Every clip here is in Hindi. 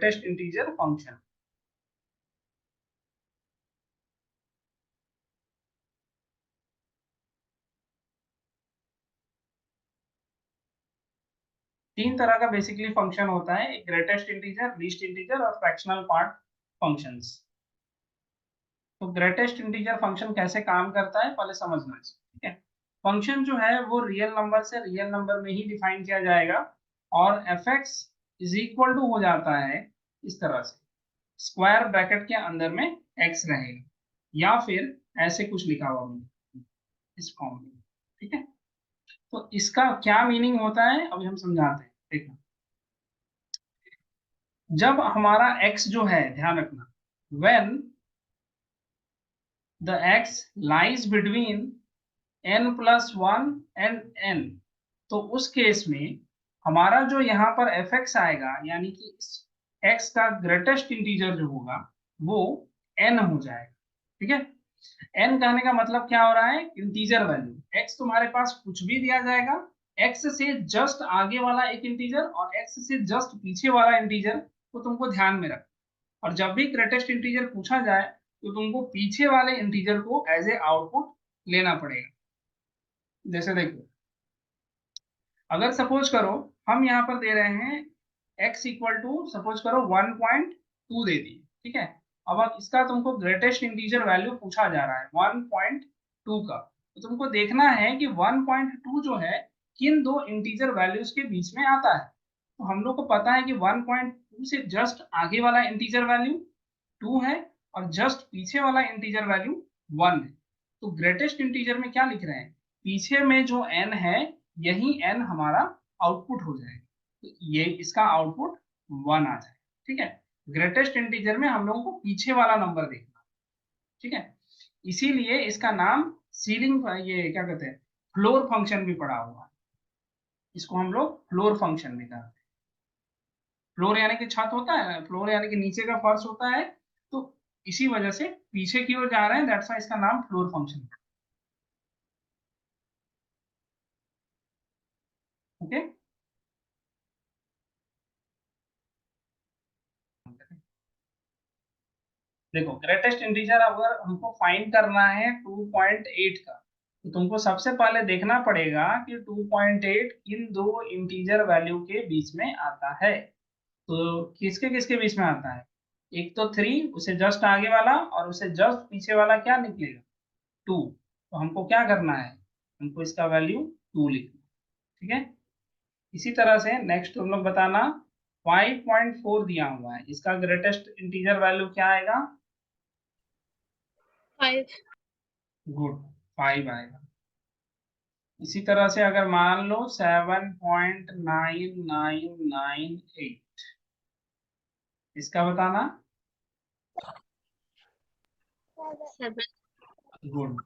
Greatest integer function. तीन तरह का बेसिकली फंक्शन होता है, ग्रेटेस्ट इंटीजर, लीस्ट इंटीजर और फ्रैक्शनल पार्ट फंक्शंस। तो ग्रेटेस्ट इंटीजर फंक्शन कैसे काम करता है पहले समझना चाहिए, ठीक है। फंक्शन जो है वो रियल नंबर से रियल नंबर में ही डिफाइन किया जाएगा और F X is equal to हो जाता है इस तरह से, स्क्वायर ब्रैकेट के अंदर में एक्स रहेगा या फिर ऐसे कुछ लिखा हुआ मिलेगा इस फॉर्म में, ठीक है। तो इसका क्या मीनिंग होता है अभी हम समझाते हैं, देखना। जब हमारा x जो है, ध्यान रखना, when the x lies between n plus 1 and n, तो उस केस में हमारा जो यहाँ पर fx आएगा, यानी कि x का ग्रेटेस्ट इंटीजर जो होगा वो n हो जाएगा, ठीक है। n कहने का मतलब क्या हो रहा है, इंटीजर वैल्यू। x तुम्हारे पास कुछ भी दिया जाएगा, x से जस्ट आगे वाला एक इंटीजर और x से जस्ट पीछे वाला इंटीजर को तुमको ध्यान में रख, और जब भी ग्रेटेस्ट इंटीजर पूछा जाए तो तुमको पीछे वाले इंटीजर को एज ए आउटपुट लेना पड़ेगा। जैसे देखो, अगर सपोज करो हम यहाँ पर दे रहे हैं x इक्वल टू सपोज करो 1.2 दे दिए, ठीक है। अब इसका तुमको ग्रेटेस्ट इंटीजर वैल्यू पूछा जा रहा है 1.2 का, तो तुमको देखना है कि 1.2 जो है किन दो इंटीजर वैल्यूज के बीच में आता है। तो हम लोग को पता है कि 1.2 से जस्ट आगे वाला इंटीजर वैल्यू 2 है और जस्ट पीछे वाला इंटीजर वैल्यू 1 है। तो ग्रेटेस्ट इंटीजर में क्या लिख रहे हैं, पीछे में जो n है यही n हमारा आउटपुट हो जाएगा, तो ये इसका आउटपुट 1 आ जाए, ठीक है। ग्रेटेस्ट इंटीजर में हम लोगों को पीछे वाला नंबर देखना, ठीक है। इसीलिए इसका नाम सीलिंग, ये क्या कहते हैं, फ्लोर फंक्शन भी पड़ा हुआ है। इसको हम लोग फ्लोर फंक्शन भी कहते हैं। फ्लोर यानी कि छत होता है, फ्लोर यानी कि नीचे का फर्श होता है, तो इसी वजह से पीछे की ओर जा रहे हैं, दैट्स व्हाई इसका नाम फ्लोर फंक्शन है, ओके। देखो ग्रेटेस्ट इंटीजर अगर हमको फाइंड करना है 2.8 का, तो तुमको सबसे पहले देखना पड़ेगा कि 2.8 किन दो इंटीजर वैल्यू के बीच में आता है। तो किसके किसके बीच में आता है, एक तो 3, उसे जस्ट आगे वाला, और उसे जस्ट पीछे वाला क्या निकलेगा, 2। तो हमको क्या करना है, हमको इसका वैल्यू 2 लिखना, ठीक है। इसी तरह से नेक्स्ट तुम लोग बताना, 5.4 दिया हुआ है, इसका ग्रेटेस्ट इंटीजर वैल्यू क्या आएगा, 5। गुड, 5 आएगा। इसी तरह से अगर मान लो 7.9998, इसका बताना, 7। गुड।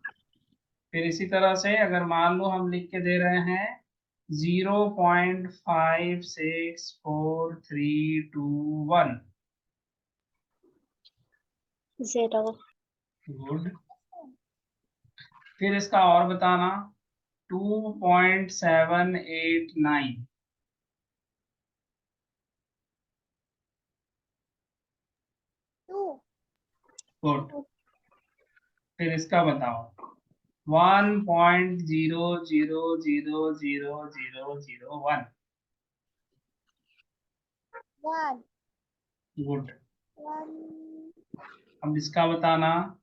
फिर इसी तरह से अगर मान लो हम लिख के दे रहे हैं 0.564321, 0। गुड। फिर इसका और बताना 2.789, गुड। फिर इसका बताओ 1.00000001, गुड। अब इसका बताना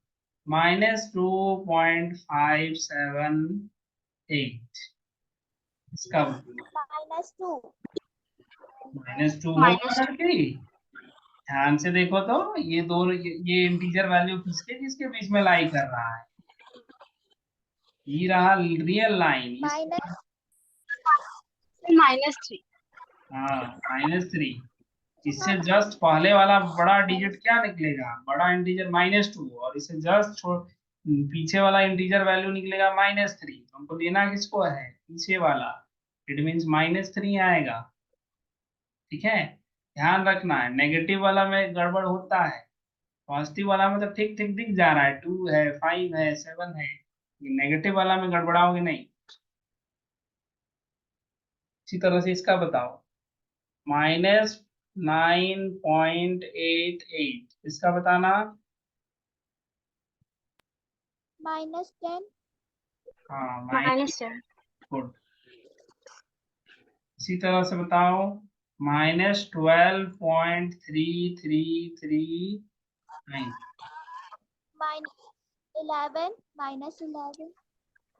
-2.578, इसका -2 होगा -2। लड़के, ध्यान से देखो तो ये दोनों ये इंटीजर वैल्यू किसके किसके बीच में लाई कर रहा है, ये रहा रियल लाइन, -3। हाँ -3। इससे जस्ट पहले वाला बड़ा डिजिट क्या निकलेगा, बड़ा इंटीजर -2, और इससे जस्ट पीछे वाला इंटीजर वैल्यू निकलेगा -3। हमको लेना किसको है, पीछे वाला, इट मीन्स -3 आएगा, ठीक है। ध्यान रखना है नेगेटिव वाला में गड़बड़ होता है, पॉजिटिव वाला में तो ठीक ठीक दिख जा रहा है, 2 है, 5 है, 7 है, नेगेटिव वाला में गड़बड़ाओगे नहीं। इसी तरह से इसका बताओ 9.88। इसका बताना। -10। हाँ, -10। गुड। इसी तरह से बताओ, -12.3339। -11 -11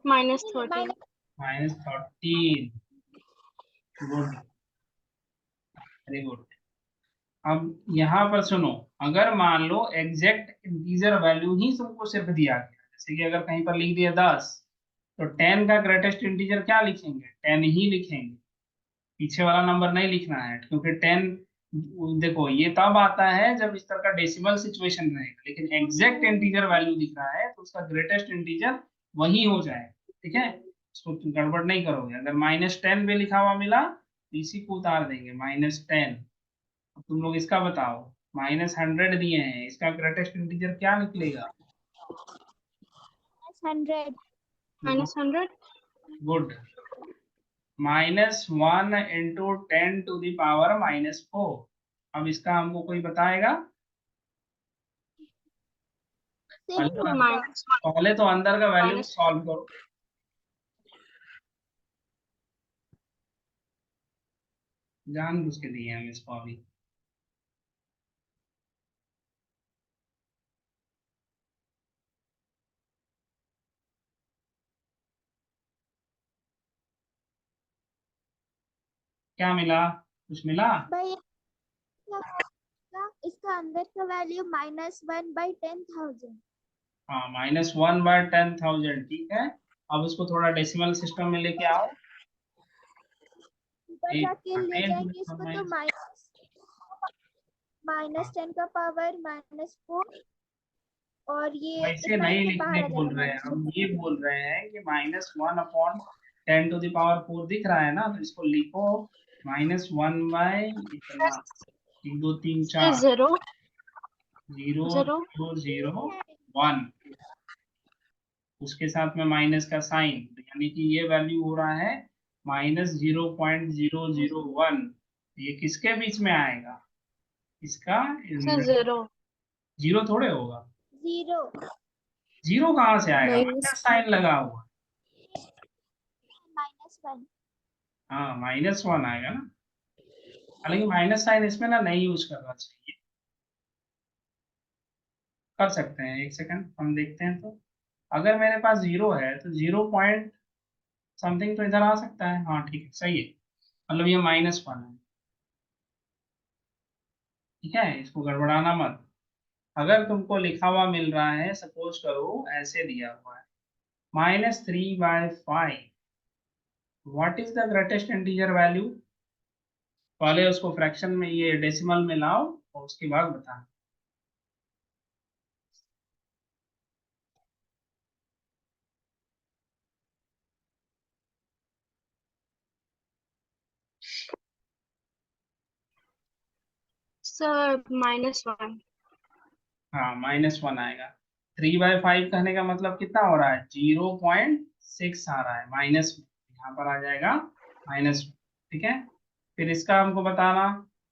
-13। Good, very good. अब यहाँ पर सुनो, अगर मान लो एग्जैक्ट इंटीजर वैल्यू ही तुमको सिर्फ दिया गया, जैसे कि अगर कहीं पर लिख दिया 10, तो 10 का ग्रेटेस्ट इंटीजर क्या लिखेंगे? 10 ही लिखेंगे, पीछे वाला नंबर नहीं लिखना है, क्योंकि 10, देखो ये तब आता है जब इस तरह का डेसिमल सिचुएशन रहेगा, लेकिन एग्जैक्ट इंटीजर वैल्यू दिख रहा है तो उसका ग्रेटेस्ट इंटीजर वही हो जाएगा। ठीक है, इसको तुम गड़बड़ नहीं करोगे। अगर -10 पे लिखा हुआ मिला तो इसी को उतार देंगे -10। अब तुम लोग इसका बताओ, -100 दिए हैं, इसका ग्रेटेस्ट इंटीजर क्या निकलेगा? -100 -100 गुड। -1 इंटू 10⁻⁻⁴। अब इसका हमको कोई बताएगा? पहले तो अंदर का वैल्यू सॉल्व करो। जानबूझ के दिए हम इसको अभी। क्या मिला? कुछ मिला? भाई इसका अंदर का वैल्यू -1/10,000। हाँ, -1/10,000। ठीक है, अब उसको थोड़ा डेसिमल सिस्टम में लेके आओ। ऊपर जाके ले जाएंगे इसको तो -10 का पावर -4, और ये वैसे इतना नहीं तो लिखने बाहर आ बोल जाएगा रहे हैं, हम ये -4। बोल रहे हैं कि -1/10⁻⁴ दिख रहा है ना, तो इसको लिखो -1 बाय इतना, 1 2 3 4 0 0 0 0 0 1, उसके साथ में माइनस का साइन, यानी कि ये वैल्यू हो रहा है -0.001। ये किसके बीच में आएगा? इसका 0 जीरो थोड़े होगा। 0 जीरो कहाँ से आएगा? नहीं माइनस साइन लगा हुआ। -1। हाँ, -1 आएगा ना, हालांकि माइनस साइन इसमें ना नहीं यूज करना चाहिए। कर सकते हैं, एक सेकंड हम देखते हैं। तो अगर मेरे पास 0 है तो 0 पॉइंट समथिंग तो इधर आ सकता है। हाँ ठीक है, सही है, मतलब ये -1 है। ठीक है, इसको गड़बड़ाना मत। अगर तुमको लिखा हुआ मिल रहा है, सपोज करो ऐसे दिया हुआ है -3/5, what is the greatest integer value? पहले उसको फ्रैक्शन में, ये डेसिमल में लाओ और उसके बाद बताना। सर -1 हाँ, -1 आएगा। 3/5 कहने का मतलब कितना हो रहा है? 0.6 आ रहा है, माइनस यहाँ पर आ जाएगा -1। ठीक है, फिर इसका हमको बताना,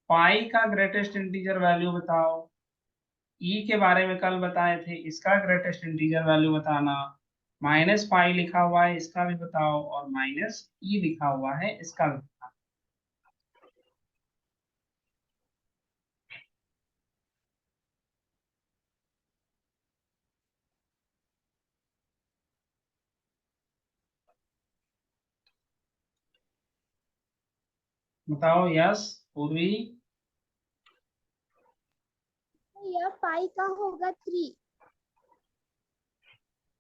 पाई का ग्रेटेस्ट इंटीजर वैल्यू बताओ। ई के बारे में कल बताए थे, इसका ग्रेटेस्ट इंटीजर वैल्यू बताना। -पाई लिखा हुआ है, इसका भी बताओ, और -ई लिखा हुआ है, इसका भी बताओ। बताओ, यस पूर्वी? यह पाई का होगा 3।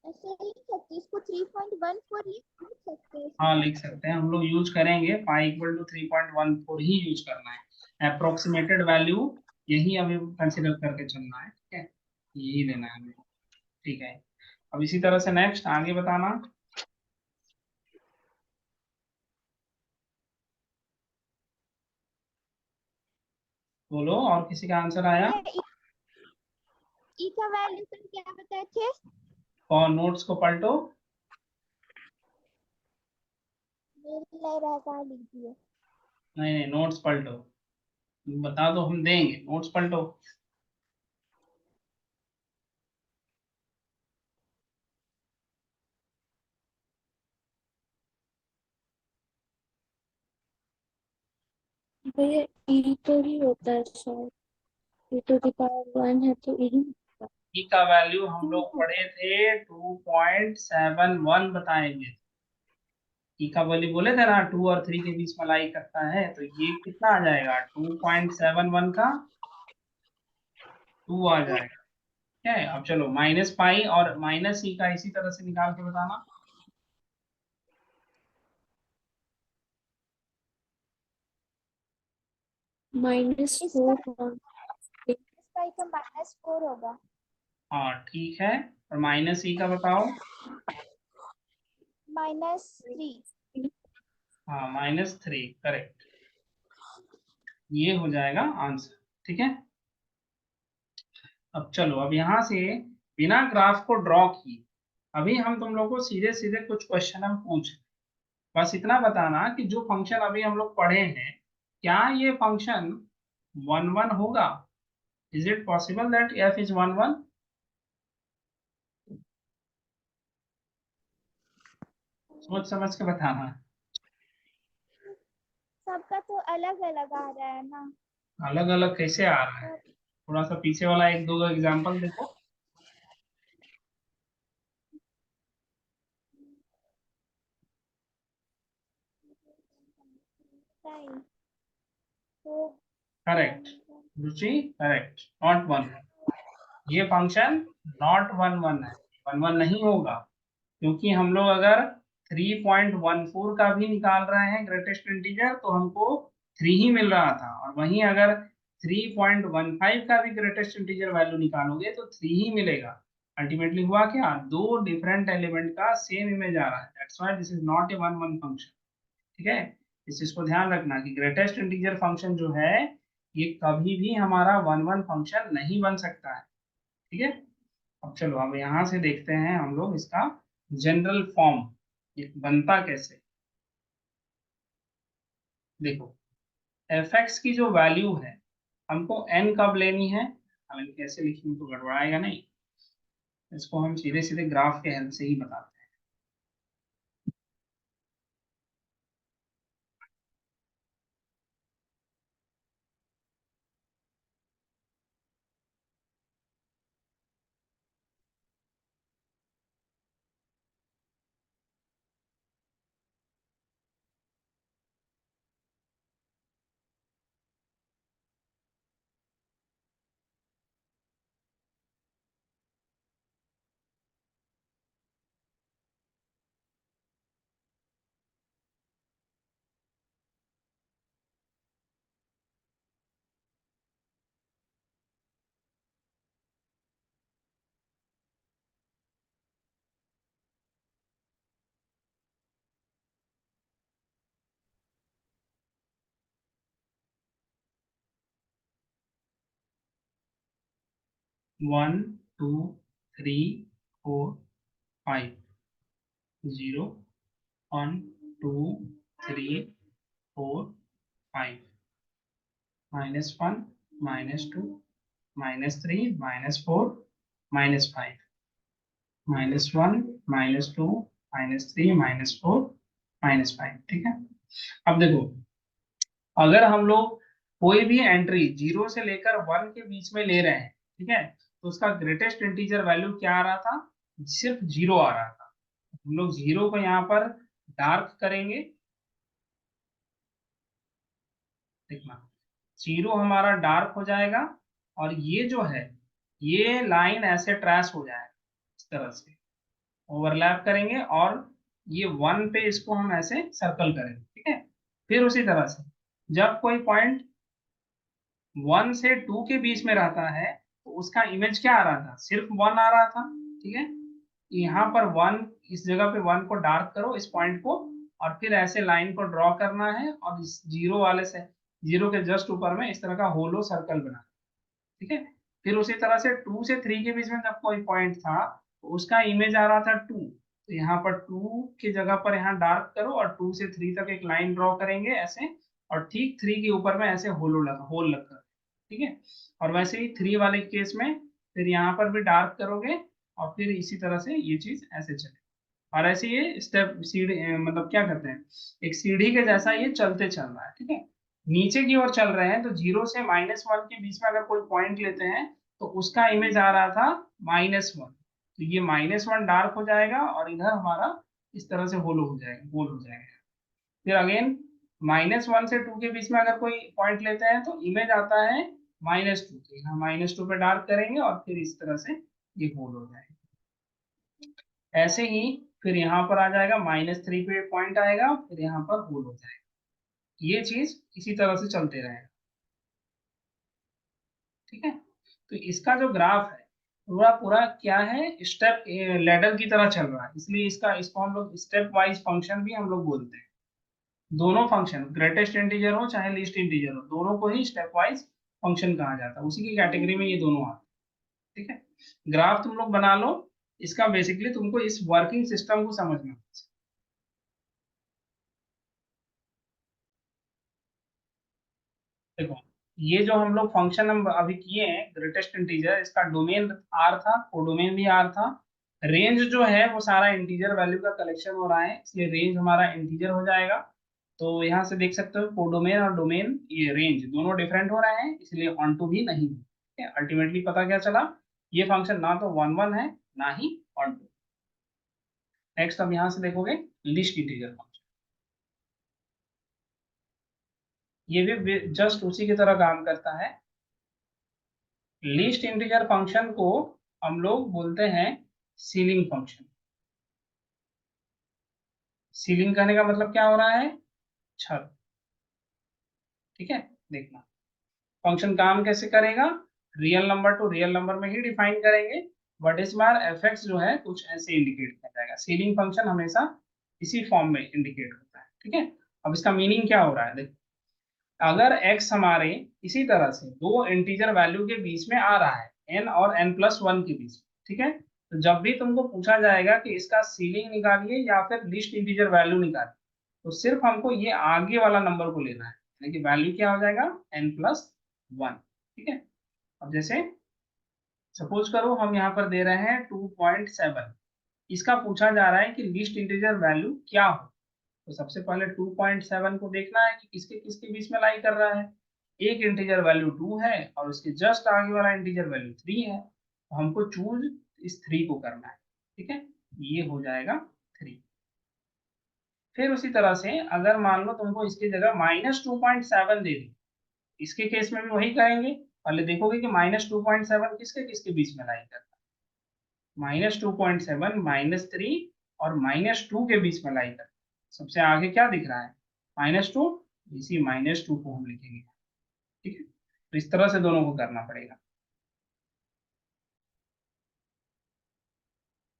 ऐसे लिख सकते, इसको 3.14 लिख सकते हैं हाँ, इसमें। लिख सकते हैं, हम लोग यूज करेंगे पाई इक्वल टू 3.14 ही यूज करना है। अप्रोक्सीमेटेड वैल्यू यही अभी कंसिडर करके चलना है। ठीक है, यही लेना है हमें। ठीक है, अब इसी तरह से नेक्स्ट आगे बताना। बोलो, और किसी का आंसर आया? ई का वैल्यू तुम क्या बताए थे? और नोट्स को पलटो। मेरे लग रहा था लिख दिए। नहीं नहीं, नोट्स पलटो। बता दो, हम देंगे, नोट्स पलटो। भैया ई तो ही होता है sir, E to the power 1 है तो ई ई का वैल्यू हम लोग पढ़े थे 2.71 बताएंगे। ई का वैल्यू बोले थे ना 2 और 3 के बीच में लाई करता है, तो ये कितना आ जाएगा 2.71 का 2 आ जाएगा। ठीक है, अब चलो माइनस पाई और माइनस ई का इसी तरह से निकाल के बताना। -4 इसका ही तो -4 होगा। हाँ ठीक है, और माइनस ई का बताओ। -3। हाँ -3, करेक्ट, ये हो जाएगा आंसर। ठीक है, अब चलो, अब यहाँ से बिना ग्राफ को ड्रॉ किए अभी हम तुम लोग को सीधे सीधे कुछ क्वेश्चन हम पूछ, बस इतना बताना कि जो फंक्शन अभी हम लोग पढ़े हैं, क्या ये फंक्शन 1 1 होगा? Is it possible that F is 1 1? सोच समझ के बताना। सबका तो अलग अलग आ रहा है ना। अलग अलग कैसे आ रहा है? थोड़ा सा पीछे वाला एक दो एग्जांपल देखो। Right. तो करेक्ट रुचि, करेक्ट, नॉट 1। ये फंक्शन नॉट 1 1 है, 1 1 नहीं होगा, क्योंकि हम लोग अगर 3.14 का भी निकाल रहे हैं ग्रेटेस्ट इंटीजर तो हमको 3 ही मिल रहा था, और वहीं अगर 3.15 का भी ग्रेटेस्ट इंटीजर वैल्यू निकालोगे तो 3 ही मिलेगा। अल्टीमेटली हुआ क्या, दो डिफरेंट एलिमेंट का सेम इमेज आ रहा है, that's why this is not a 1 1 function. ठीक है, इस चीज को ध्यान रखना कि ग्रेटेस्ट इंटीजर फंक्शन जो है ये कभी भी हमारा 1 1 फंक्शन नहीं बन सकता है। ठीक है, अब चलो, अब यहाँ से देखते हैं हम लोग इसका जनरल फॉर्म ये बनता कैसे। देखो, एफ एक्स की जो वैल्यू है हमको एन कब लेनी है, हम इनको कैसे लिखेंगे तो गड़बड़ाएगा नहीं, इसको हम सीधे सीधे ग्राफ के हेल्प से ही बताते 1 2 3 4 5 0 1 2 3 4 5 -1 -2 -3 -4 -5 -1 -2 -3 -4 -5। ठीक है, अब देखो, अगर हम लोग कोई भी एंट्री 0 से लेकर 1 के बीच में ले रहे हैं, ठीक है, तो उसका ग्रेटेस्ट इंटीजर वैल्यू क्या आ रहा था, सिर्फ 0 आ रहा था। हम लोग 0 को यहाँ पर डार्क करेंगे, देखना 0 हमारा डार्क हो जाएगा, और ये जो है ये लाइन ऐसे ट्रेस हो जाएगा, इस तरह से ओवरलैप करेंगे, और ये 1 पे इसको हम ऐसे सर्कल करेंगे। ठीक है, फिर उसी तरह से जब कोई पॉइंट 1 से 2 के बीच में रहता है तो उसका इमेज क्या आ रहा था, सिर्फ 1 आ रहा था। ठीक है, यहाँ पर 1, इस जगह पे 1 को डार्क करो, इस पॉइंट को, और फिर ऐसे लाइन को ड्रॉ करना है, और इस 0 वाले से 0 के जस्ट ऊपर में इस तरह का होलो सर्कल बना। ठीक है, फिर उसी तरह से 2 से 3 के बीच में जब कोई पॉइंट था तो उसका इमेज आ रहा था 2, तो यहाँ पर 2 की जगह पर यहाँ डार्क करो और 2 से 3 तक एक लाइन ड्रॉ करेंगे ऐसे, और ठीक 3 के ऊपर में ऐसे होल लगता है, ठीक है। और वैसे ही 3 वाले केस में फिर यहाँ पर भी डार्क करोगे और फिर इसी तरह से ये चीज ऐसे चले, और ऐसे ये स्टेप सीढ़ी मतलब क्या करते हैं, एक सीढ़ी के जैसा ये चलते चल रहा है, ठीक है। नीचे की ओर चल रहे हैं तो 0 से -1 के बीच में अगर कोई पॉइंट लेते हैं तो उसका इमेज आ रहा था -1, तो ये -1 डार्क हो जाएगा और इधर हमारा इस तरह से होलो हो जाएगा, गोल हो जाएगा। फिर अगेन -1 से 2 के बीच में अगर कोई पॉइंट लेते हैं तो इमेज आता है -2, तो यहाँ -2 पे डार्क करेंगे और फिर इस तरह से ये होल हो जाएगा। ऐसे ही फिर यहाँ पर आ जाएगा -3 पे पॉइंट आएगा, फिर यहाँ पर होल हो जाएगा। ये चीज इसी तरह से चलते रहेगा, ठीक है। तो इसका जो ग्राफ है पूरा पूरा क्या है, स्टेप लैडर की तरह चल रहा है, इसलिए इसको हम लोग स्टेप वाइज फंक्शन भी हम लोग बोलते हैं। दोनों फंक्शन ग्रेटेस्ट इंटीजर हो चाहे लीस्ट इंटीजर हो, दोनों को ही स्टेप वाइज फंक्शन कहा जाता है, उसी की कैटेगरी में ये दोनों आते हैं, ठीक है। ग्राफ तुम लोग बना लो, इसका बेसिकली तुमको इस वर्किंग सिस्टम को समझना है। देखो ये जो हम लोग फंक्शन हम अभी किए हैं ग्रेटेस्ट इंटीजर, इसका डोमेन आर था, कोडोमेन भी आर था, रेंज जो है वो सारा इंटीजर वैल्यू का कलेक्शन हो रहा है, इसलिए रेंज हमारा इंटीजर हो जाएगा। तो यहाँ से देख सकते हो कोडोमेन और डोमेन ये रेंज दोनों डिफरेंट हो रहे हैं, इसलिए ऑन टू भी नहीं है। अल्टीमेटली पता क्या चला, ये फंक्शन ना तो 1 1 है ना ही ऑन टू। नेक्स्ट अब यहाँ से देखोगे लिस्ट इंटीजर फंक्शन, ये भी जस्ट उसी की तरह काम करता है। लीस्ट इंटीजर फंक्शन को हम लोग बोलते हैं सीलिंग फंक्शन। सीलिंग करने का मतलब क्या हो रहा है, छत, ठीक है। देखना फंक्शन काम कैसे करेगा, real number two real number में ही डिफाइन करेंगे, बट इस बार एफ जो है कुछ ऐसे इंडिकेट किया जाएगा। सीलिंग फंक्शन हमेशा इसी फॉर्म में इंडिकेट होता है, ठीक है। अब इसका मीनिंग क्या हो रहा है, देखो अगर x हमारे इसी तरह से दो इंटीजर वैल्यू के बीच में आ रहा है n और n+1 के बीच, ठीक है, तो जब भी तुमको पूछा जाएगा कि इसका सीलिंग निकालिए या फिर लिस्ट इंटीजर वैल्यू निकालिए, तो सिर्फ हमको ये आगे वाला नंबर को लेना है, यानी कि वैल्यू क्या हो जाएगा n+1, ठीक है। अब जैसे सपोज करो हम यहाँ पर दे रहे हैं 2.7, इसका पूछा जा रहा है कि लिस्ट इंटीजर वैल्यू क्या हो, तो सबसे पहले 2.7 को देखना है कि किसके किसके बीच में लाई कर रहा है। एक इंटीजर वैल्यू 2 है और उसके जस्ट आगे वाला इंटीजर वैल्यू 3 है, तो हमको चूज इस 3 को करना है, ठीक है, ये हो जाएगा 3। फिर उसी तरह से अगर मान लो तुमको इसकी जगह -2.7 दे दी, इसके केस में भी वही करेंगे, पहले देखोगे कि -2.7 किसके किसके बीच में लाई करता है, -2.7 -3 और -2 के बीच में लाई करता है। सबसे आगे क्या दिख रहा है, -2, इसी -2 को हम लिखेंगे, ठीक है। तो इस तरह से दोनों को करना पड़ेगा।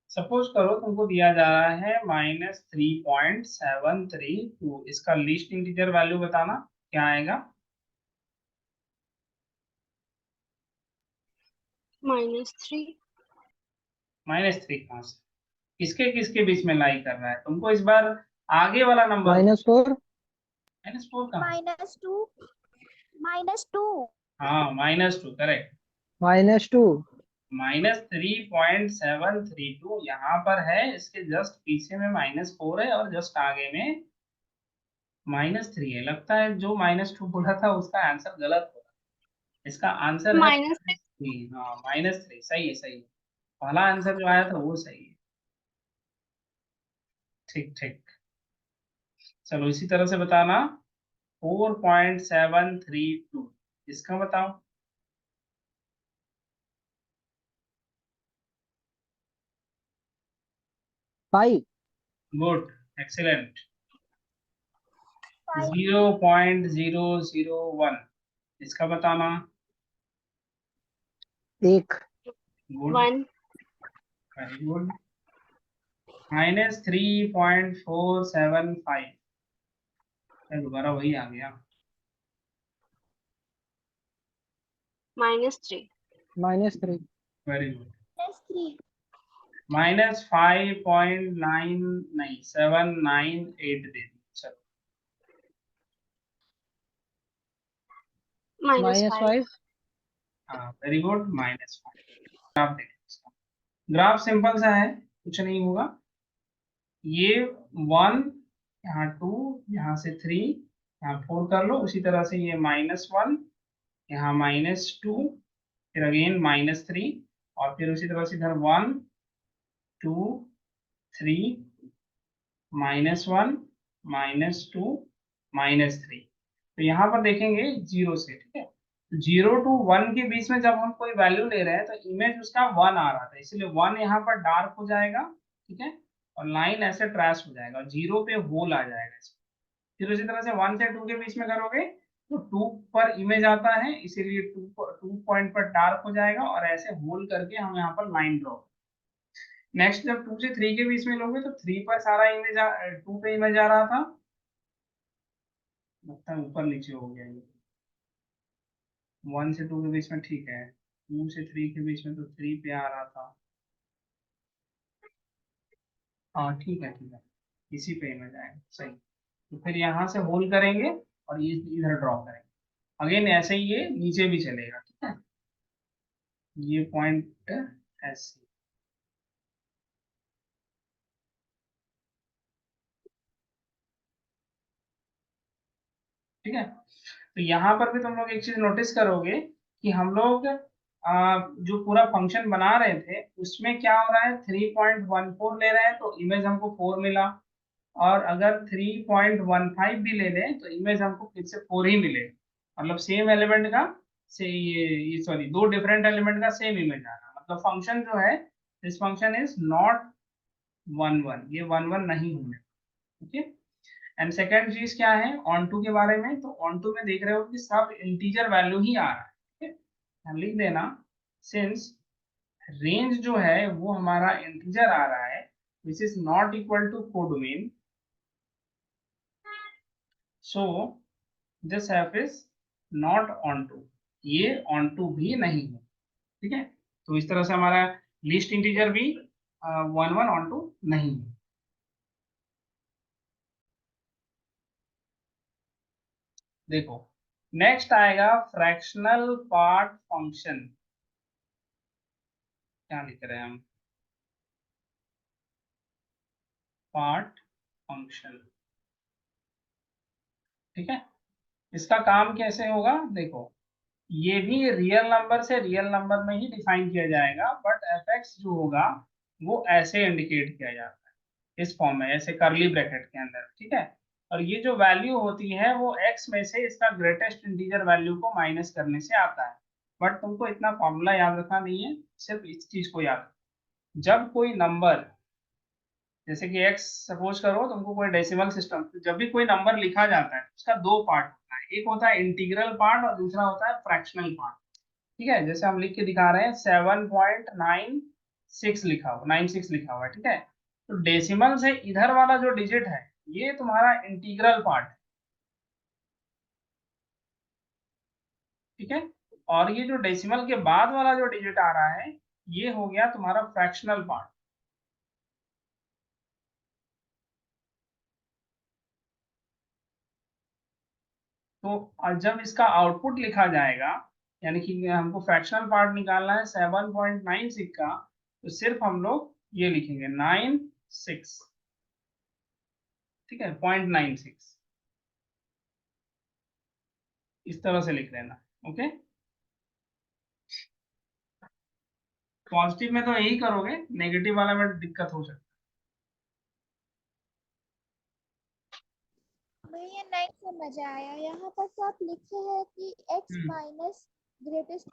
सपोज करो तुमको दिया जा रहा है -3.732, इसका लीस्ट इंटीजर वैल्यू बताना क्या आएगा, -3 -3 कहाँ से, किसके किसके बीच में लाई कर रहा है, तुमको इस बार आगे वाला नंबर -4 -4 कहाँ, -2 -2 हाँ -2 करेक्ट, -2 -3.732 यहाँ पर है, इसके जस्ट पीछे में -4 है और जस्ट आगे में -3 है। लगता है जो -2 बोला था उसका आंसर गलत होगा, इसका आंसर है -6 -3, हाँ -3 सही है, सही है, पहला आंसर जो आया था वो सही है, ठीक ठीक। चलो इसी तरह से बताना 4.732, इसका बताओ, 5 गुड एक्सीलेंट, 0.001, इसका बताना, 1 गुड 1 वेरी गुड, -3.475, दोबारा वही आ गया, -3 -3 वेरी गुड, -3 -5.9 नहीं 798 दे दी, चलो minus -5 5. हाँ वेरी गुड, -5। ग्राफ देखें इसका। ग्राफ सिंपल सा है, कुछ नहीं होगा। ये 1, यहाँ 2, यहाँ से 3, यहाँ 4 कर लो। उसी तरह से ये -1, यहाँ -2, फिर अगेन -3, और फिर उसी तरह से इधर 1 2 3, -1 -2 -3। तो यहाँ पर देखेंगे 0 से, ठीक है। 0 to 1 के बीच में जब हम कोई वैल्यू ले रहे हैं तो इमेज उसका 1 आ रहा था, इसलिए 1 यहाँ पर डार्क हो जाएगा, ठीक है, और लाइन ऐसे ट्रेस हो जाएगा, 0 पे होल आ जाएगा इसमें। फिर उसी तरह से 1 से 2 के बीच में करोगे तो 2 पर इमेज आता है, इसीलिए 2 पॉइंट पर डार्क हो जाएगा, और ऐसे होल करके हम यहाँ पर लाइन ड्रॉ। नेक्स्ट जब 2 से 3 के बीच में लोगे तो 3 पर सारा इमेज 2 पे इमेज आ रहा था, लगता है ऊपर नीचे हो गया ये। 1 से 2 के बीच में ठीक है, 2 से 3 के बीच में तो 3 पे आ रहा था। हाँ ठीक है ठीक है, इसी पे इमेज आएगा, सही। तो फिर यहाँ से होल करेंगे और ये इधर ड्रॉ करेंगे। अगेन ऐसे ही ये नीचे भी चलेगा, ठीक है, ये पॉइंट ऐसे। ठीक है, तो यहाँ पर भी तुम लोग एक चीज नोटिस करोगे कि हम लोग जो पूरा फंक्शन बना रहे थे उसमें क्या हो रहा है, 3.14 ले रहे हैं तो इमेज हमको 4 मिला, और अगर 3.15 भी ले लें तो इमेज हमको फिर से 4 ही मिले। मतलब सेम एलिमेंट का से ये सॉरी, दो डिफरेंट एलिमेंट का सेम इमेज आ रहा, मतलब फंक्शन जो है, दिस फंक्शन इज नॉट 1 1, ये 1 1 नहीं होने। ओके, एंड सेकेंड चीज क्या है ऑन टू के बारे में, तो ऑन टू में देख रहे हो कि सब इंटीजर वैल्यू ही आ रहा है, ठीक है, लिख देना सिंस रेंज जो है वो हमारा इंटीजर आ रहा है which is not equal to codomain, so this F is not onto, ये ऑन टू भी नहीं है, ठीक है। तो इस तरह से हमारा लिस्ट इंटीजर भी 1 1 ऑन टू नहीं है। देखो नेक्स्ट आएगा फ्रैक्शनल पार्ट फंक्शन। क्या लिख रहे हैं हम, पार्ट फंक्शन, ठीक है। इसका काम कैसे होगा, देखो ये भी रियल नंबर से रियल नंबर में ही डिफाइन किया जाएगा, बट एफ एक्स जो होगा वो ऐसे इंडिकेट किया जाता है, इस फॉर्म में, ऐसे करली ब्रैकेट के अंदर, ठीक है। और ये जो वैल्यू होती है वो एक्स में से इसका ग्रेटेस्ट इंटीजर वैल्यू को माइनस करने से आता है। बट तुमको इतना फॉर्मूला याद रखना नहीं है, सिर्फ इस चीज को याद रखो। जब कोई नंबर, जैसे कि x सपोज करो तुमको कोई डेसिमल सिस्टम, जब भी कोई नंबर लिखा जाता है उसका दो पार्ट होता है, एक होता है इंटीग्रल पार्ट और दूसरा होता है फ्रैक्शनल पार्ट, ठीक है। जैसे हम लिख के दिखा रहे हैं 7.96 लिखा हुआ, 96 लिखा हुआ है, ठीक है। तो डेसिमल से इधर वाला जो डिजिट है ये तुम्हारा इंटीग्रल पार्ट है, ठीक है। और ये जो डेसिमल के बाद वाला जो डिजिट आ रहा है ये हो गया तुम्हारा फ्रैक्शनल पार्ट। तो जब इसका आउटपुट लिखा जाएगा, यानी कि हमको फ्रैक्शनल पार्ट निकालना है 7.96 का, तो सिर्फ हम लोग ये लिखेंगे 96, ठीक है, 0.96, इस तरह से लिख लेना। ओके, पॉजिटिव में तो यही करोगे, नेगेटिव वाला में दिक्कत हो सकती मैं ये नहीं समझ आया, यहाँ पर तो आप लिखे हैं कि x है। Minus greatest.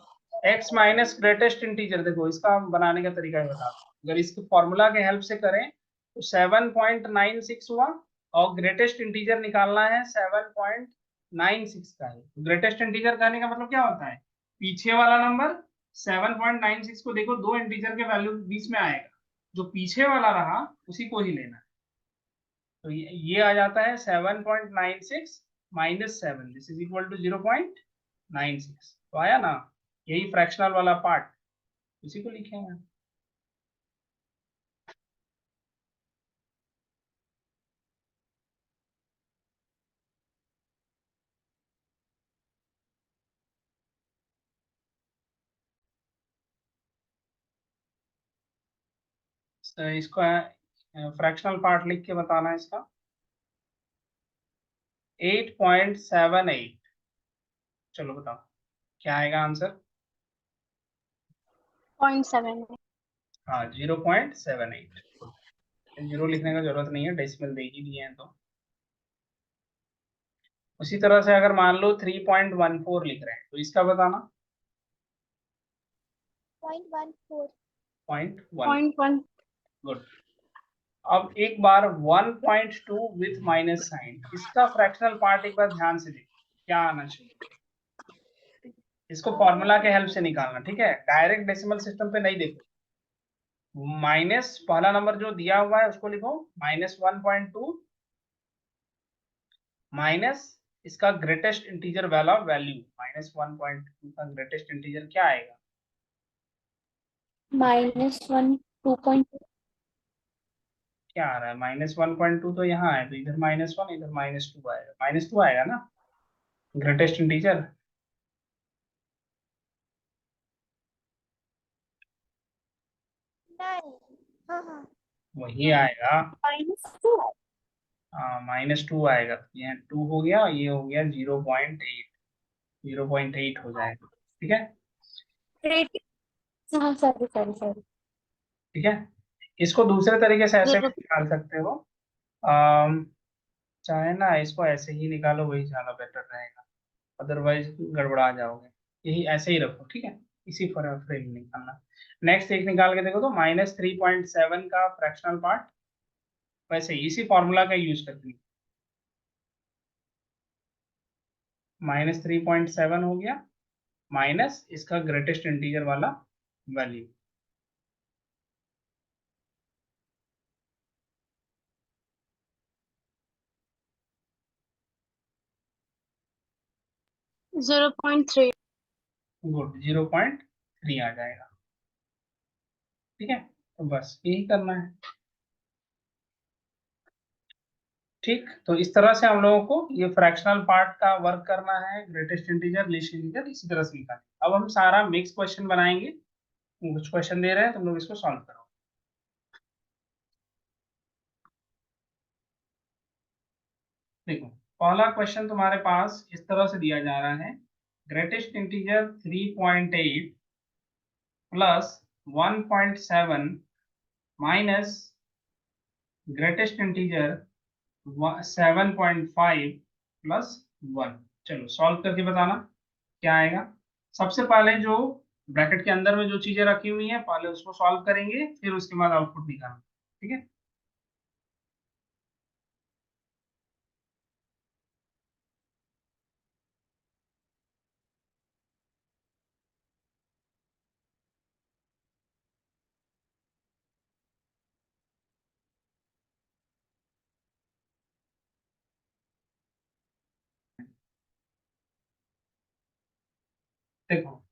X minus greatest integer, देखो इसका बनाने का तरीका ही बता दूं। अगर इसके फॉर्मूला के हेल्प से करें तो 7.96 हुआ, और ग्रेटेस्ट इंटीजर निकालना है 7.96 का है। ग्रेटेस्ट इंटीजर कहने का मतलब क्या होता है, पीछे वाला नंबर 7.96 को देखो, दो इंटीजर के वैल्यू बीच में आएगा, जो पीछे वाला रहा उसी को ही लेना है। तो ये आ जाता है 7.96 -7, दिस इज इक्वल टू 0.96। तो आया ना, यही फ्रैक्शनल वाला पार्ट, इसी को लिखेंगे। तो इसका फ्रैक्शनल पार्ट लिख के बताना है इसका 8.78। चलो बताओ क्या आएगा आंसर। 0.7 हाँ 0.78। जीरो लिखने का जरूरत नहीं है, डेसिमल दे ही दिए हैं तो। उसी तरह से अगर मान लो 3.14 लिख रहे हैं तो इसका बताना 0.14. 0.1। 0.1 गुड। अब एक बार 1.2 विथ माइनस साइन, इसका फ्रैक्शनल पार्ट एक बार ध्यान से देखो क्या आना चाहिए। इसको फॉर्मूला के हेल्प से निकालना, ठीक है, डायरेक्ट डेसिमल सिस्टम पे नहीं देखो। माइनस पहला नंबर जो दिया हुआ है उसको लिखो -1.2 माइनस इसका ग्रेटेस्ट इंटीजर वाला वैल्यू। -1.2 का ग्रेटेस्ट इंटीजर क्या आएगा? -1 2.2. क्या आ रहा है? -1.2 तो यहाँ है, तो इधर -1 इधर -2 आएगा। -2 आएगा ना ग्रेटेस्ट इंटीजर। नहीं. हाँ. वही आएगा। -2. हाँ -2 आएगा। ये 2 हो गया, ये हो गया 0.8। 0.8 हो जाएगा, ठीक है। हाँ, सॉरी. ठीक है, इसको दूसरे तरीके से ऐसे भी 0 निकाल सकते हो। अम, चाहे ना इसको ऐसे ही निकालो, वही ज्यादा बेटर रहेगा, अदरवाइज गड़बड़ा जाओगे। यही ऐसे ही रखो, ठीक है, इसी फ्रेम में निकालना। नेक्स्ट एक निकाल के देखो तो -3.7 का फ्रैक्शनल पार्ट, वैसे ही इसी फॉर्मूला का यूज करके -3.7 हो गया माइनस इसका ग्रेटेस्ट इंटीजर वाला वैल्यू। 0.3 गुड, 0.3 आ जाएगा, ठीक है। तो बस यही करना है। ठीक, तो इस तरह से हम लोगों को ये फ्रैक्शनल पार्ट का वर्क करना है, ग्रेटेस्ट इंटीजर लीस्ट इंटीजर इसी तरह से निकालें। अब हम सारा मिक्स क्वेश्चन बनाएंगे। कुछ क्वेश्चन दे रहे हैं, तुम लोग इसको सॉल्व करो। देखो पहला क्वेश्चन तुम्हारे पास इस तरह से दिया जा रहा है, greatest integer 3.8 plus 1.7 minus greatest integer 7.5 plus 1। चलो सॉल्व करके बताना क्या आएगा। सबसे पहले जो ब्रैकेट के अंदर में जो चीजें रखी हुई हैं पहले उसको सॉल्व करेंगे, फिर उसके बाद आउटपुट निकालना, ठीक है। देखो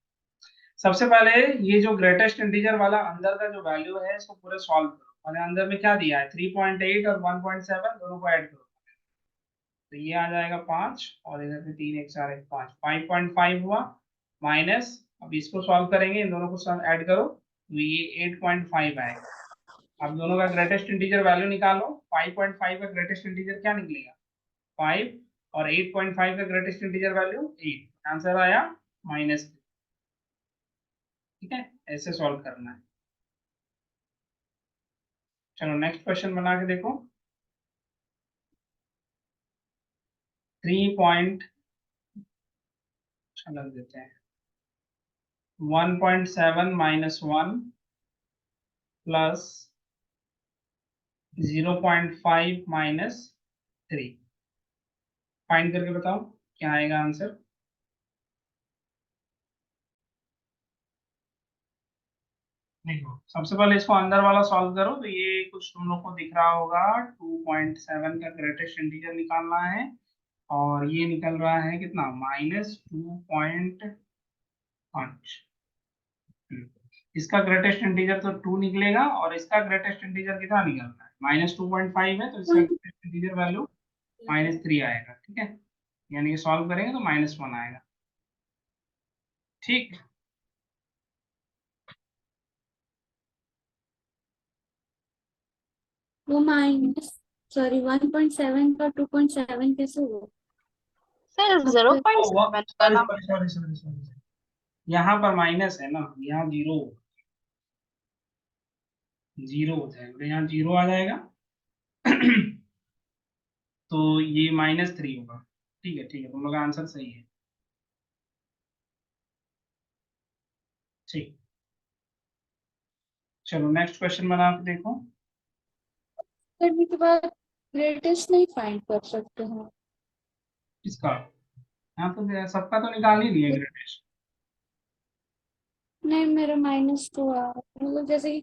सबसे पहले ये जो ग्रेटेस्ट इंटीजर वाला अंदर का जो वैल्यू है इसको पूरे सॉल्व करो। और अंदर में क्या दिया है 3.8 और 1.7 दोनों को ऐड करो, तो ये आ जाएगा 5 और इधर से 3 1 4 1 5 5.5 हुआ माइनस। अब इसको सॉल्व करेंगे, इन दोनों को ऐड करो तो ये 8.5 आएगा। अब दोनों का ग्रेटेस्ट इंटीजर वैल्यू निकालो। 5.5 का ग्रेटेस्ट इंटीजर क्या निकलेगा 5 और 8.5 का ग्रेटेस्ट इंटीजर वैल्यू 8। आंसर आया -3, ठीक है। ऐसे सॉल्व करना है। चलो नेक्स्ट क्वेश्चन बना के देखो। 3 पॉइंट लग देते हैं 1.7 -1 प्लस 0.5 -3। फाइंड करके बताओ क्या आएगा आंसर। देखो सबसे पहले इसको अंदर वाला सॉल्व करो तो ये कुछ तुम लोग को दिख रहा होगा 2.7 का ग्रेटेस्ट इंटीजर निकालना है, और ये निकल रहा है कितना -2.5। इसका ग्रेटेस्ट इंटीजर तो 2 निकलेगा और इसका ग्रेटेस्ट इंटीजर कितना निकलना है -2.5 है, तो इसका ग्रेटेस्ट इंटीजर वैल्यू -3 आएगा, ठीक है। यानी कि सॉल्व करेंगे तो -1 आएगा, ठीक। वो माइनस सॉरी 1.7 का 2.7 कैसे हुआ? सर अब 0.7 का सॉरी ना। सॉरी सॉरी सॉरी सॉरी, यहाँ पर माइनस है ना, यहाँ जीरो, जीरो हो जाएगा, तो यहाँ जीरो आ जाएगा। तो ये -3 होगा। ठीक है, ठीक है, तुम लोग का आंसर सही है। ठीक, चलो नेक्स्ट क्वेश्चन बना के देखो। करने के बाद ग्रेटेस्ट नहीं फाइंड कर सकते हैं। इसका यहाँ तो सबका तो निकाल ही लिया ग्रेटेस्ट। नहीं, मेरा -2 आ मतलब जैसे कि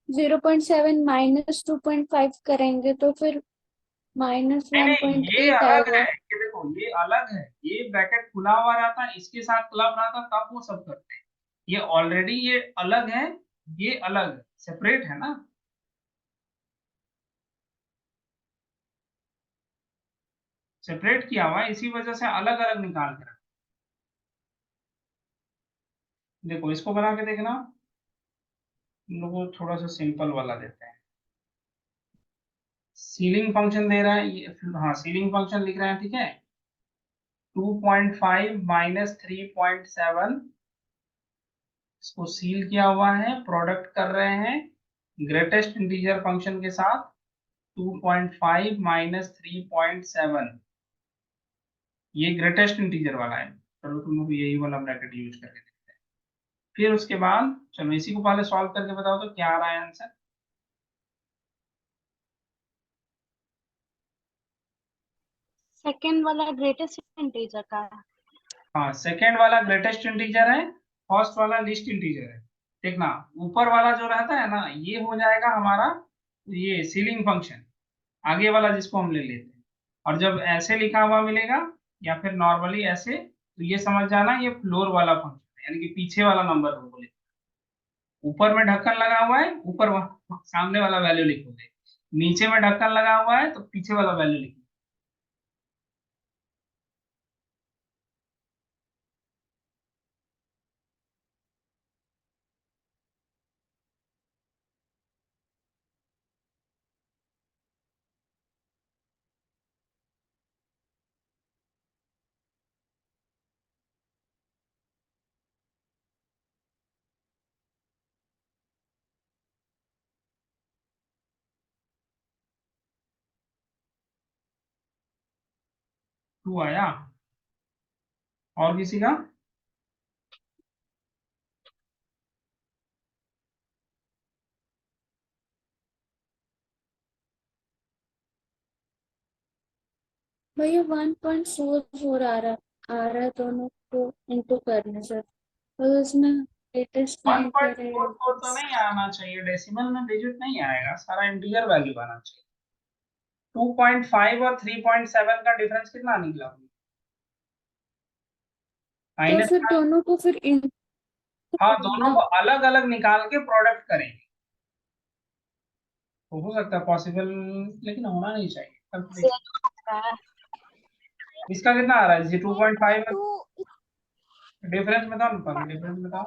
0.7 -2.5 करेंगे तो फिर माइनस नहीं वन नहीं, पॉइंट ये एट अलग है, आएगा। ये देखो ये अलग है, ये ब्रैकेट खुला हुआ रहता है, इसके साथ क्लब रहता तब वो सब करते हैं। ये ऑलरेडी ये अलग है, ये अलग सेपरेट है ना। सेपरेट किया हुआ है, इसी वजह से अलग अलग निकाल के रखा। देखो इसको बना के देखना, हम लोग को थोड़ा सा सिंपल वाला देते हैं। सीलिंग फंक्शन दे रहा है ये, हाँ सीलिंग फंक्शन लिख रहे हैं, ठीक है। 2.5 -3.7, इसको सील किया हुआ है, प्रोडक्ट कर रहे हैं ग्रेटेस्ट इंटीजर फंक्शन के साथ। 2.5 -3.7, ये ग्रेटेस्ट इंटीजर वाला है। चलो तुम लोग यही वाला ब्रैकेट यूज करके देखते हैं। फिर उसके बाद चलो इसी को पहले सॉल्व करके बताओ तो क्या आ रहा है आंसर। सेकंड वाला ग्रेटेस्ट इंटीजर का है। हाँ, सेकेंड वाला ग्रेटेस्ट इंटीजर है, फर्स्ट वाला लीस्ट इंटीजर है। देखना ऊपर वाला जो रहता है ना, ये हो जाएगा हमारा ये सीलिंग फंक्शन, आगे वाला जिसको हम ले लेते हैं। और जब ऐसे लिखा हुआ मिलेगा या फिर नॉर्मली ऐसे, तो ये समझ जाना ये फ्लोर वाला फंक्शन है, यानी कि पीछे वाला नंबर को बोले। ऊपर में ढक्कन लगा हुआ है, ऊपर सामने वाला वैल्यू लिखोगे, नीचे में ढक्कन लगा हुआ है तो पीछे वाला वैल्यू लिखोगे। टू आया, और किसी का? भैया 1.44 आ रहा है दोनों को इंटू करने से, तो उसमें लेटेस्ट फाइंड करें। 1.44 तो नहीं आना चाहिए, डेसिमल में डिजिट नहीं आएगा, सारा इंटीजर वैल्यू आना चाहिए। 2.5 और 3.7 का डिफरेंस कितना निकला? तो माइनस फिर का। दोनों को फिर इंटू हाँ, करेंगे दोनों ना। को अलग अलग निकाल के प्रोडक्ट करेंगे, तो हो सकता है पॉसिबल, लेकिन होना नहीं चाहिए। तब देख, इसका कितना आ रहा है जी? 2.5 है। डिफरेंस बताओ ना पहले, डिफरेंस बताओ।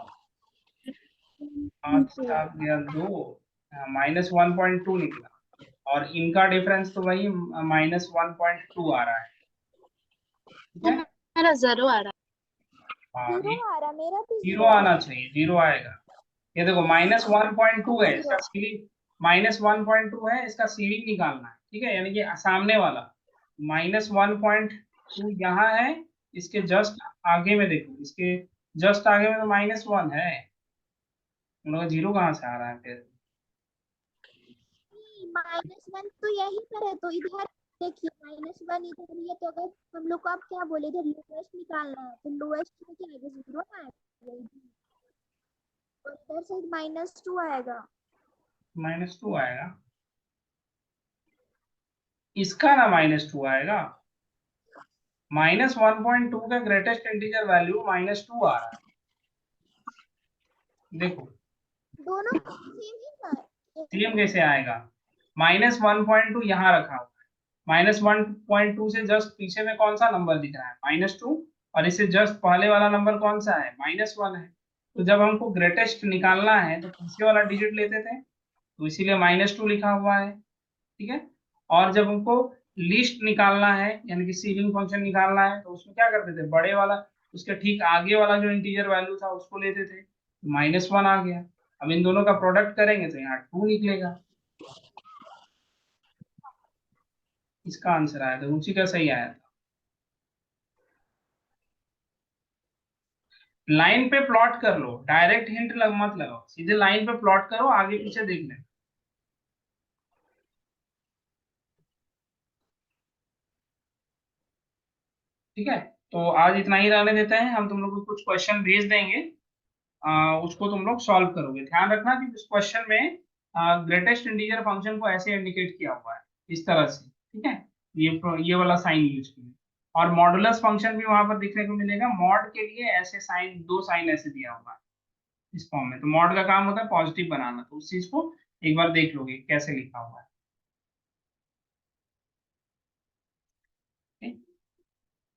5 7 गया 2, -1.2 निकला। और इनका डिफरेंस तो वही -1.2 आ रहा है, ठीक वो है। मेरा 0 आ रहा हाँ, जीरो आ रहा, मेरा भी जीरो जीरो आ आना रहा। चाहिए, जीरो आएगा। ये देखो -1.2 है, जीरो। इसका सीलिंग -1.2 है, इसका सीलिंग निकालना है, ठीक है, यानी कि सामने वाला -1.2 यहाँ है, इसके जस्ट आगे में देखो, इसके जस्ट आगे में तो -1 है, उन लोग का जीरो कहाँ से आ रहा है फिर? -1 तो यही पर है, तो इधर देखिए -1 इधर ही है, तो अगर हम लोग को अब क्या बोले, इधर लोएस्ट निकालना है, तो लोएस्ट में क्या आएगा? जीरो ना आएगा इधर, और इधर से -2 आएगा। -2 आएगा, इसका ना -2 आएगा। -1.2 का ग्रेटेस्ट इंटीजर वैल्यू -2 आ रहा है, देखो दोनों सेम ही ना सेम कैसे आएगा? -1.2 यहाँ रखा हुआ है, -1.2 से जस्ट पीछे में कौन सा नंबर दिख रहा है? -2, और इससे जस्ट पहले वाला नंबर कौन सा है? -1 है। तो जब हमको ग्रेटेस्ट निकालना है तो पीछे वाला डिजिट लेते थे, तो इसीलिए -2 लिखा हुआ है। ठीक है। और जब हमको लिस्ट निकालना है यानी कि सीलिंग फंक्शन निकालना है तो उसमें क्या करते थे, बड़े वाला उसके ठीक आगे वाला जो इंटीजर वैल्यू था उसको लेते थे, -1 आ गया। अब इन दोनों का प्रोडक्ट करेंगे तो यहाँ 2 निकलेगा। इसका आंसर आया था, रुचि का सही आया था। लाइन पे प्लॉट कर लो, डायरेक्ट हिंट मत लगाओ, सीधे लाइन पे प्लॉट करो, आगे पीछे देख लेना। ठीक है, तो आज इतना ही रहने देते हैं, हम तुम लोग को कुछ क्वेश्चन भेज देंगे, उसको तुम लोग सॉल्व करोगे। ध्यान रखना कि इस क्वेश्चन में ग्रेटेस्ट इंटीजर फंक्शन को ऐसे इंडिकेट किया हुआ है, इस तरह से। ठीक है, ये वाला साइन यूज किया, और मॉडुलस फंक्शन भी वहां पर देखने को मिलेगा। मॉड के लिए ऐसे साइन, 2 साइन ऐसे दिया हुआ है इस फॉर्म में। तो मॉड का काम होता है पॉजिटिव बनाना, तो उस चीज को एक बार देख लोगे कैसे लिखा हुआ है। ठीक?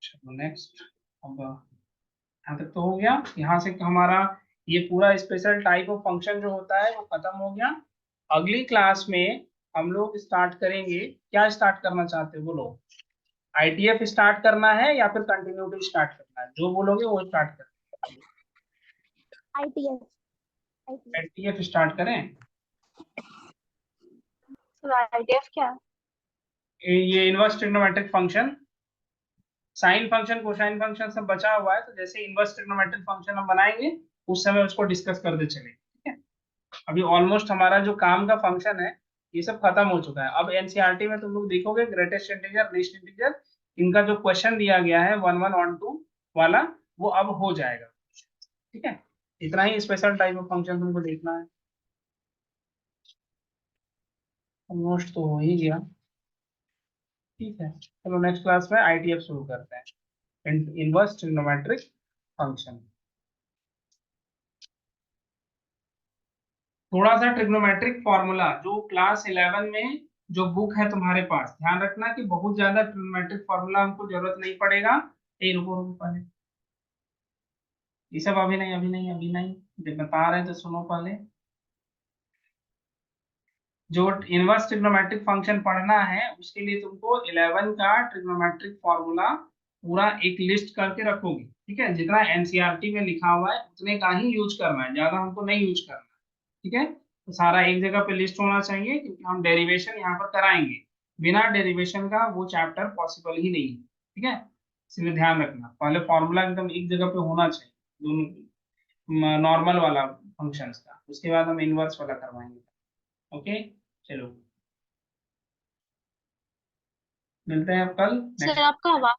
चलो नेक्स्ट। अब यहाँ तक तो हो गया, यहाँ से हमारा ये पूरा स्पेशल टाइप ऑफ फंक्शन जो होता है वो खत्म हो गया। अगली क्लास में हम लोग स्टार्ट करेंगे, क्या स्टार्ट करना चाहते हो बोलो? आईटीएफ स्टार्ट करना है या फिर कंटिन्यूटी स्टार्ट करना है? जो बोलोगे वो स्टार्ट करें। आईटीएफ आईटीएफ स्टार्ट करें। आईटीएफ क्या है? ये inverse trigonometric function, sine function cosine function सब बचा हुआ है, तो जैसे इनवर्स ट्रिग्नोमेट्रिक फंक्शन हम बनाएंगे उस समय उसको डिस्कस करते चले। ठीक है, अभी ऑलमोस्ट हमारा जो काम का फंक्शन है ये सब खत्म हो चुका है। अब एनसीईआरटी में तुम लोग देखोगे ग्रेटेस्ट इंटीजर, लीस्ट इंटीजर, इनका जो क्वेश्चन दिया गया है 1 1 on 2 वाला, वो अब हो जाएगा। ठीक है, इतना ही स्पेशल टाइप ऑफ फंक्शन तुमको देखना है। ऑलमोस्ट तो हो ही गया। ठीक है, चलो नेक्स्ट क्लास में आईटीएफ शुरू करते हैं, इनवर्स ट्रिग्नोमेट्रिक फंक्शन। थोड़ा सा ट्रिग्नोमेट्रिक फॉर्मूला जो क्लास 11 में जो बुक है तुम्हारे पास, ध्यान रखना कि बहुत ज्यादा ट्रिग्नोमेट्रिक फॉर्मूला हमको जरूरत नहीं पड़ेगा। ए रुको रुको पहले, ये सब अभी नहीं अभी नहीं अभी नहीं, जब बता रहे हैं तो सुनो पहले। जो इनवर्स ट्रिग्नोमेट्रिक फंक्शन पढ़ना है उसके लिए तुमको 11 का ट्रिग्नोमेट्रिक फॉर्मूला पूरा एक लिस्ट करके रखोगे। ठीक है, जितना एनसीईआरटी में लिखा हुआ है उतने का ही यूज करना है, ज्यादा हमको नहीं यूज करना है। ठीक है, तो सारा एक जगह पे लिस्ट होना चाहिए, क्योंकि हम डेरिवेशन यहाँ पर कराएंगे, बिना डेरिवेशन का वो चैप्टर पॉसिबल ही नहीं है। ठीक है, इसलिए ध्यान रखना पहले फॉर्मूला एकदम एक जगह पे होना चाहिए, दोनों नॉर्मल वाला फंक्शंस का, उसके बाद हम इनवर्स वाला करवाएंगे। ओके, चलो मिलते हैं अब कल सर नेक्स्ट। आपका आवाज